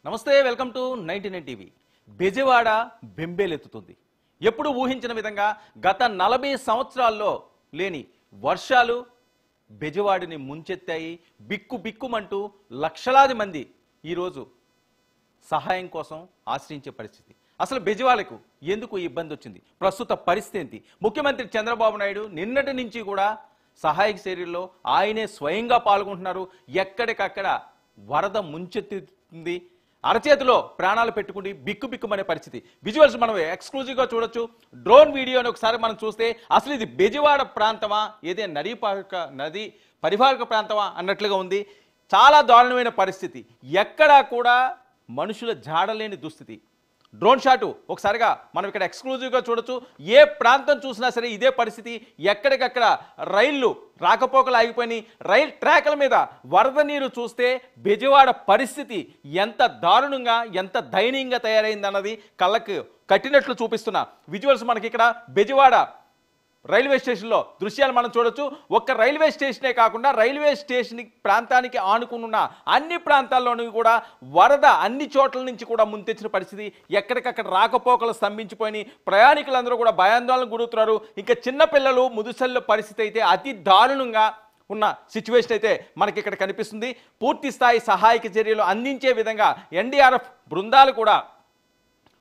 నమస్తే welcome to 99 TV. Bezawada బెంబేలెత్తుతుంది. ఎప్పుడు ఊహించిన విధంగా గత 40 సంవత్సరాల్లో లేని వర్షాలు బెజవాడిని ముంచెత్తాయి. బిక్కుమంటూ లక్షలాది మంది ఈరోజు సహాయం కోసం ఆశ్రయించే పరిస్థితి. అసలు బెజవాడకు ఎందుకు ఇబ్బంది వచ్చింది, ప్రస్తుత పరిస్థితి ఏంటి? ముఖ్యమంత్రి చంద్రబాబు నాయుడు నిన్నటి నుంచి కూడా సహాయక చర్యల్లో ఆయనే స్వయంగా పాల్గొంటున్నారు. ఎక్కడికక్కడ వరద ముంచెత్తుతుంది. అరచేతిలో ప్రాణాలు పెట్టుకుని బిక్కుమనే పరిస్థితి. విజువల్స్ మనం ఎక్స్క్లూజివ్గా చూడొచ్చు. డ్రోన్ వీడియోని ఒకసారి మనం చూస్తే అసలు ఇది బెజవాడ ప్రాంతమా, ఏదే నది పరివాహక ప్రాంతమా అన్నట్లుగా ఉంది. చాలా దారుణమైన పరిస్థితి. ఎక్కడా కూడా మనుషుల జాడలేని దుస్థితి. డ్రోన్ షాటు ఒకసారిగా మనం ఇక్కడ ఎక్స్క్లూజివ్గా చూడొచ్చు. ఏ ప్రాంతం చూసినా సరే ఇదే పరిస్థితి. ఎక్కడికక్కడ రైళ్లు రాకపోకలు ఆగిపోయినాయి. రైల్ ట్రాక్ల మీద వరద నీరు చూస్తే బెజవాడ పరిస్థితి ఎంత దారుణంగా, ఎంత దయనీయంగా తయారైందన్నది కళ్ళకు కట్టినట్లు చూపిస్తున్న విజువల్స్ మనకి ఇక్కడ బెజవాడ రైల్వే స్టేషన్లో దృశ్యాలు మనం చూడొచ్చు. ఒక్క రైల్వే స్టేషనే కాకుండా రైల్వే స్టేషన్ ప్రాంతానికి ఆనుకున్న అన్ని ప్రాంతాల్లోనూ కూడా వరద అన్ని చోట్ల నుంచి కూడా ముంతెచ్చిన పరిస్థితి. ఎక్కడికక్కడ రాకపోకలు స్తంభించిపోయినాయి. ప్రయాణికులందరూ కూడా భయాందోళనకు గురవుతున్నారు. ఇంకా చిన్నపిల్లలు ముదుసళ్ళ పరిస్థితి అయితే అతి దారుణంగా ఉన్న సిచ్యువేషన్ అయితే మనకి ఇక్కడ కనిపిస్తుంది. పూర్తి స్థాయి సహాయక చర్యలు అందించే విధంగా ఎన్డీఆర్ఎఫ్ బృందాలు కూడా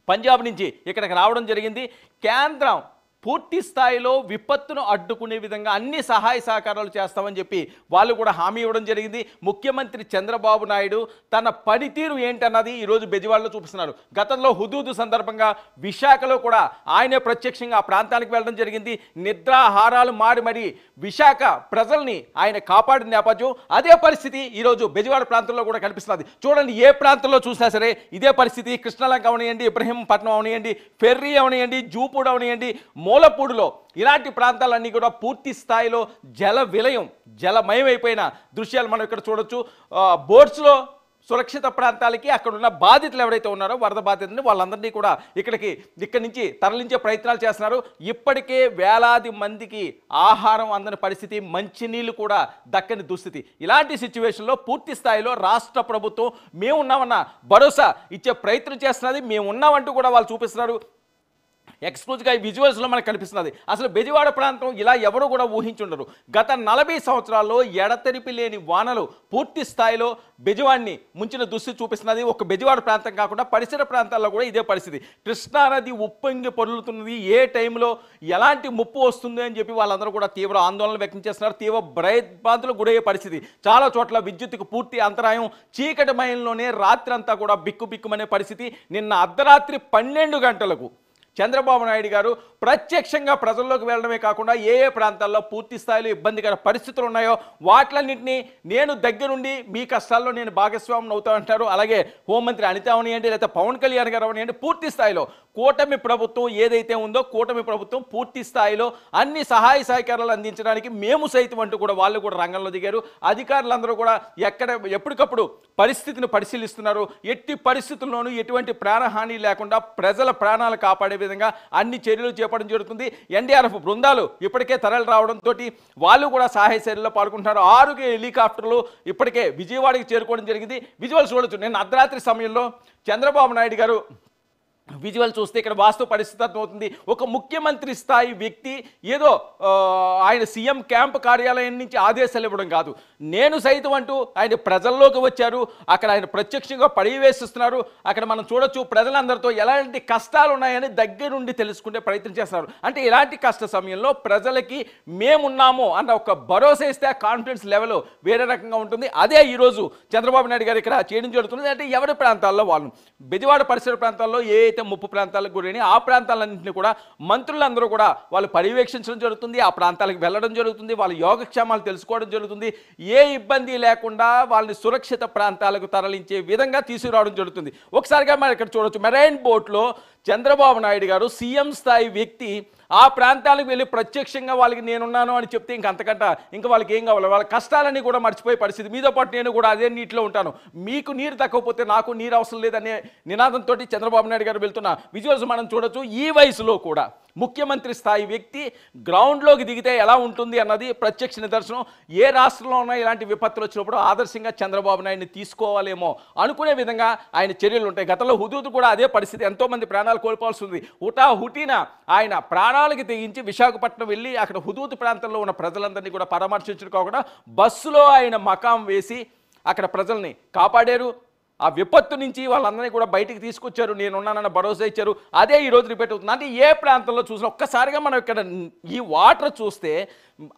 పంజాబ్ నుంచి ఇక్కడికి రావడం జరిగింది. కేంద్రం పూర్తి స్థాయిలో విపత్తును అడ్డుకునే విధంగా అన్ని సహాయ సహకారాలు చేస్తామని చెప్పి వాళ్ళు కూడా హామీ ఇవ్వడం జరిగింది. ముఖ్యమంత్రి చంద్రబాబు నాయుడు తన పనితీరు ఏంటన్నది ఈరోజు బెజవాడలో చూపిస్తున్నారు. గతంలో హుదూదు సందర్భంగా విశాఖలో కూడా ఆయనే ప్రత్యక్షంగా ఆ ప్రాంతానికి వెళ్ళడం జరిగింది. నిద్రాహారాలు మారి విశాఖ ప్రజల్ని ఆయన కాపాడిన నేపథ్యం. అదే పరిస్థితి ఈరోజు బెజవాడ ప్రాంతంలో కూడా కనిపిస్తున్నది. చూడండి, ఏ ప్రాంతంలో చూసినా సరే ఇదే పరిస్థితి. కృష్ణలంక అవనియండి, ఇబ్రహీంపట్నం అవనియండి, ఫెర్రీ అవనియండి, జూపూడ్ అవనియండి, మూలపూడిలో ఇలాంటి ప్రాంతాలన్నీ కూడా పూర్తి స్థాయిలో జలమయమైపోయిన దృశ్యాలు మనం ఇక్కడ చూడొచ్చు. బోట్స్లో సురక్షిత ప్రాంతాలకి అక్కడ ఉన్న బాధితులు ఎవరైతే ఉన్నారో వరద బాధితులని వాళ్ళందరినీ కూడా ఇక్కడి నుంచి తరలించే ప్రయత్నాలు చేస్తున్నారు. ఇప్పటికే వేలాది మందికి ఆహారం అందని పరిస్థితి, మంచినీళ్ళు కూడా దక్కని దుస్థితి. ఇలాంటి సిచ్యువేషన్లో పూర్తి స్థాయిలో రాష్ట్ర ప్రభుత్వం మేమున్నామన్న భరోసా ఇచ్చే ప్రయత్నం చేస్తున్నది. మేమున్నామంటూ కూడా వాళ్ళు చూపిస్తున్నారు. ఎక్స్క్లూజివ్గా ఈ విజువల్స్లో మనకు కనిపిస్తున్నది. అసలు బెజవాడ ప్రాంతం ఇలా ఎవరు కూడా ఊహించుండరు. గత 40 సంవత్సరాల్లో ఎడతెరిపి లేని వానలు పూర్తి స్థాయిలో బెజవాడిని ముంచిన దుస్థితి చూపిస్తున్నది. ఒక బెజవాడ ప్రాంతం కాకుండా పరిసర ప్రాంతాల్లో కూడా ఇదే పరిస్థితి. కృష్ణానది ఉప్పొంగి పొర్లుతున్నది. ఏ టైంలో ఎలాంటి ముప్పు వస్తుంది అని చెప్పి వాళ్ళందరూ కూడా తీవ్ర ఆందోళన వ్యక్తం చేస్తున్నారు. తీవ్ర భయభ్రాంతులకు గురయ్యే పరిస్థితి. చాలా చోట్ల విద్యుత్తుకు పూర్తి అంతరాయం. చీకటి మయంలోనే రాత్రి అంతా కూడా బిక్కుమనే పరిస్థితి. నిన్న అర్ధరాత్రి 12 గంటలకు చంద్రబాబు నాయుడు గారు ప్రత్యక్షంగా ప్రజల్లోకి వెళ్ళడమే కాకుండా ఏ ప్రాంతాల్లో పూర్తి స్థాయిలో ఇబ్బందికర పరిస్థితులు ఉన్నాయో వాటిలన్నింటినీ నేను దగ్గరుండి మీ కష్టాల్లో నేను భాగస్వామ్యం అవుతానంటారు. అలాగే హోంమంత్రి అనిత అవనియండి, లేకపోతే పవన్ కళ్యాణ్ గారు అవనియండి, పూర్తి స్థాయిలో కూటమి ప్రభుత్వం ఏదైతే ఉందో కూటమి ప్రభుత్వం పూర్తి స్థాయిలో అన్ని సహాయ సహకారాలు అందించడానికి మేము సైతం అంటూ కూడా వాళ్ళు కూడా రంగంలో దిగారు. అధికారులందరూ కూడా ఎప్పటికప్పుడు పరిస్థితిని పరిశీలిస్తున్నారు. ఎట్టి పరిస్థితుల్లోనూ ఎటువంటి ప్రాణహాని లేకుండా ప్రజల ప్రాణాలు కాపాడే విధంగా అన్ని చర్యలు చేపట్టడం జరుగుతుంది. ఎన్డీఆర్ఎఫ్ బృందాలు ఇప్పటికే తరలి రావడంతో వాళ్ళు కూడా సహాయ చర్యల్లో పాల్గొంటున్నారు. 6 హెలికాప్టర్లు ఇప్పటికే విజయవాడకి చేరుకోవడం జరిగింది. విజువల్స్ చూడొచ్చు. నేను అర్ధరాత్రి సమయంలో చంద్రబాబు నాయుడు గారు విజువల్ చూస్తే ఇక్కడ వాస్తవ పరిస్థితి అర్థమవుతుంది. ఒక ముఖ్యమంత్రి స్థాయి వ్యక్తి ఏదో ఆయన సీఎం క్యాంప్ కార్యాలయం నుంచి ఆదేశాలు ఇవ్వడం కాదు, నేను సైతం అంటూ ఆయన ప్రజల్లోకి వచ్చారు. అక్కడ ఆయన ప్రత్యక్షంగా పర్యవేక్షిస్తున్నారు. అక్కడ మనం చూడొచ్చు ప్రజలందరితో ఎలాంటి కష్టాలు ఉన్నాయని దగ్గరుండి తెలుసుకునే ప్రయత్నం చేస్తున్నారు. అంటే ఇలాంటి కష్ట సమయంలో ప్రజలకి మేమున్నాము అన్న ఒక భరోసా ఇస్తే కాన్ఫిడెన్స్ లెవెల్ వేరే రకంగా ఉంటుంది. అదే ఈరోజు చంద్రబాబు నాయుడు గారు ఇక్కడ చేయడం జరుగుతుంది. అంటే ఎవరి ప్రాంతాల్లో వాళ్ళు బెజవాడ పరిసర ప్రాంతాల్లో ముప్పు ప్రాంతాలకు గురైన ఆ ప్రాంతాలన్నింటినీ కూడా మంత్రులందరూ కూడా వాళ్ళు పర్యవేక్షించడం జరుగుతుంది. ఆ ప్రాంతాలకు వెళ్ళడం జరుగుతుంది. వాళ్ళ యోగక్షేమాలు తెలుసుకోవడం జరుగుతుంది. ఏ ఇబ్బంది లేకుండా వాళ్ళని సురక్షిత ప్రాంతాలకు తరలించే విధంగా తీసుకురావడం జరుగుతుంది. ఒకసారిగా మనం ఇక్కడ చూడొచ్చు, మెరైన్ బోట్లో చంద్రబాబు నాయుడు గారు సీఎం స్థాయి వ్యక్తి ఆ ప్రాంతాలకు వెళ్ళి ప్రత్యక్షంగా వాళ్ళకి నేనున్నాను అని చెప్తే ఇంకా వాళ్ళకి ఏం కావాలి, వాళ్ళ కష్టాలన్నీ కూడా మర్చిపోయే పరిస్థితి. మీతో పాటు నేను కూడా అదే నీటిలో ఉంటాను, మీకు నీరు తగ్గకపోతే నాకు నీరు అవసరం లేదనే నినాదంతో చంద్రబాబు నాయుడు గారు వెళ్తున్న విజువల్స్ మనం చూడొచ్చు. ఈ వయసులో కూడా ముఖ్యమంత్రి స్థాయి వ్యక్తి గ్రౌండ్లోకి దిగితే ఎలా ఉంటుంది అన్నది ప్రత్యక్ష నిదర్శనం. ఏ రాష్ట్రంలో ఉన్న ఇలాంటి విపత్తులు వచ్చినప్పుడు ఆదర్శంగా చంద్రబాబు నాయుడిని తీసుకోవాలేమో అనుకునే విధంగా ఆయన చర్యలు ఉంటాయి. గతంలో హుదూద్ కూడా అదే పరిస్థితి, ఎంతోమంది ప్రాణాలు కోల్పోవాల్సి ఉంది. హుటాహుటిన ఆయన ప్రాణాలకి తెగించి విశాఖపట్నం వెళ్ళి అక్కడ హుదూద్ ప్రాంతంలో ఉన్న ప్రజలందరినీ కూడా పరామర్శించడం కాకుండా బస్సులో ఆయన మకాం వేసి అక్కడ ప్రజల్ని కాపాడారు. ఆ విపత్తు నుంచి వాళ్ళందరినీ కూడా బయటికి తీసుకొచ్చారు, నేనున్నానన్న భరోసా ఇచ్చారు. అదే ఈరోజు రిపీట్ అవుతుంది. అంటే ఏ ప్రాంతంలో చూసినా ఒక్కసారిగా మనం ఇక్కడ ఈ వాటర్ చూస్తే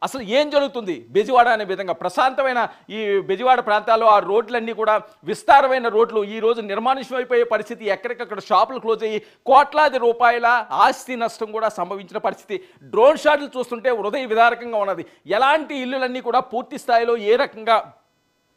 అసలు ఏం జరుగుతుంది బెజవాడ అనే విధంగా ప్రశాంతమైన ఈ బెజవాడ ప్రాంతాల్లో ఆ రోడ్లన్నీ కూడా విస్తారమైన రోడ్లు ఈ రోజు నిర్మానుష్యమైపోయే పరిస్థితి. ఎక్కడికక్కడ షాపులు క్లోజ్ అయ్యి కోట్లాది రూపాయల ఆస్తి నష్టం కూడా సంభవించిన పరిస్థితి. డ్రోన్ షాట్లు చూస్తుంటే హృదయ విదారకంగా ఉన్నది. ఎలాంటి ఇల్లులన్నీ కూడా పూర్తి స్థాయిలో ఏ రకంగా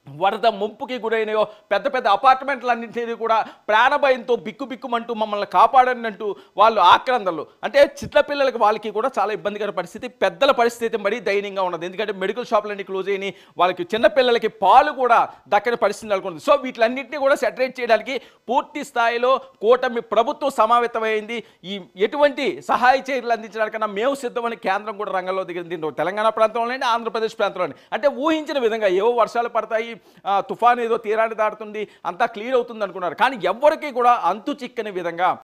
వరద ముంపుకి గురైనయో, పెద్ద పెద్ద అపార్ట్మెంట్లన్నింటినీ కూడా ప్రాణభయంతో బిక్కుబిక్కుమంటూ మమ్మల్ని కాపాడనంటూ వాళ్ళు ఆక్రందనలు. అంటే చిన్నపిల్లలకి వాళ్ళకి కూడా చాలా ఇబ్బందికర పరిస్థితి. పెద్దల పరిస్థితి మరీ దయనీయంగా ఉన్నది. ఎందుకంటే మెడికల్ షాపులన్నీ క్లోజ్ అయినాయి, వాళ్ళకి చిన్నపిల్లలకి పాలు కూడా దక్కని పరిస్థితి నెలకొంది. సో వీటిలన్నింటినీ కూడా సెటరేట్ చేయడానికి పూర్తి స్థాయిలో కూటమి ప్రభుత్వం సమావేశమైంది. ఈ ఎటువంటి సహాయ చర్యలు అందించడానికన్నా మేము సిద్ధమని కేంద్రం కూడా రంగంలో దిగింది. తెలంగాణ ప్రాంతంలోనే, ఆంధ్రప్రదేశ్ ప్రాంతంలోనే. అంటే ఊహించిన విధంగా ఏవో వర్షాలు పడతాయి, తుఫాను ఏదో తీరాన్ని దాటుతుంది, అంతా క్లియర్ అవుతుంది అనుకున్నారు. కానీ ఎవ్వరికీ కూడా అంతు చిక్కని విధంగా